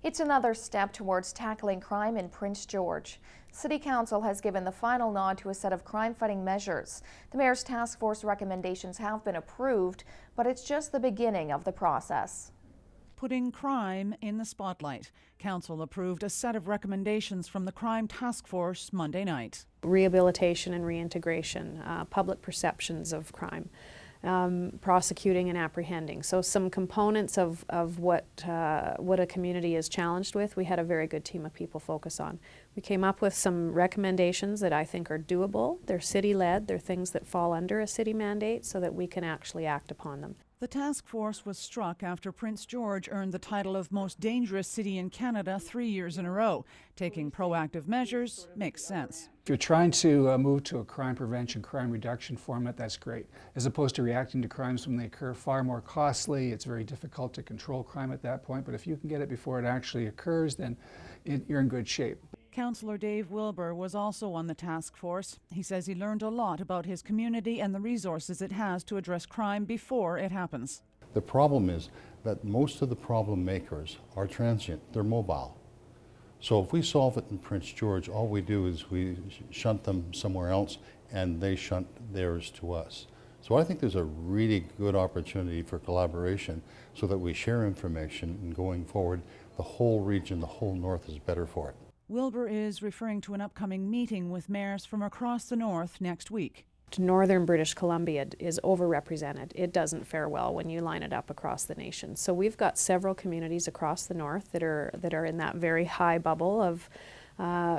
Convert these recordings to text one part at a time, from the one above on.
It's another step towards tackling crime in Prince George. City Council has given the final nod to a set of crime-fighting measures. The Mayor's task force recommendations have been approved, but it's just the beginning of the process. Putting crime in the spotlight. Council approved a set of recommendations from the Crime Task Force Monday night. Rehabilitation and reintegration, public perceptions of crime, prosecuting and apprehending. So some components of what a community is challenged with, we had a very good team of people focus on. We came up with some recommendations that I think are doable. They're city-led, they're things that fall under a city mandate so that we can actually act upon them. The task force was struck after Prince George earned the title of most dangerous city in Canada 3 years in a row. Taking proactive measures makes sense. If you're trying to move to a crime prevention, crime reduction format, that's great. As opposed to reacting to crimes when they occur, far more costly. It's very difficult to control crime at that point, but if you can get it before it actually occurs, then you're in good shape. Councillor Dave Wilbur was also on the task force. He says he learned a lot about his community and the resources it has to address crime before it happens. The problem is that most of the problem makers are transient, they're mobile. So if we solve it in Prince George, all we do is we shunt them somewhere else and they shunt theirs to us. So I think there's a really good opportunity for collaboration so that we share information, and going forward, the whole region, the whole north is better for it. Wilbur is referring to an upcoming meeting with mayors from across the north next week. Northern British Columbia is overrepresented. It doesn't fare well when you line it up across the nation. So we've got several communities across the north that are in that very high bubble of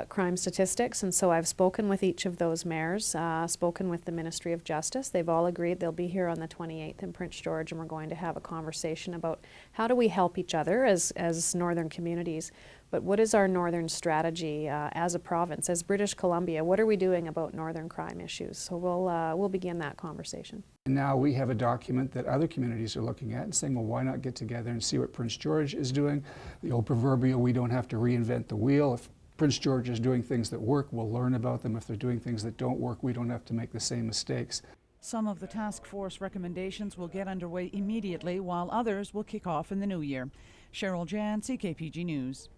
crime statistics, and so I've spoken with each of those mayors, spoken with the Ministry of Justice. They've all agreed they'll be here on the 28th in Prince George, and we're going to have a conversation about how do we help each other as northern communities, but what is our northern strategy as a province, as British Columbia? What are we doing about northern crime issues? So we'll begin that conversation. And now we have a document that other communities are looking at and saying, well, why not get together and see what Prince George is doing? The old proverbial, we don't have to reinvent the wheel. If Prince George is doing things that work, we'll learn about them. If they're doing things that don't work, we don't have to make the same mistakes. Some of the task force recommendations will get underway immediately, while others will kick off in the new year. Cheryl Jan, CKPG News.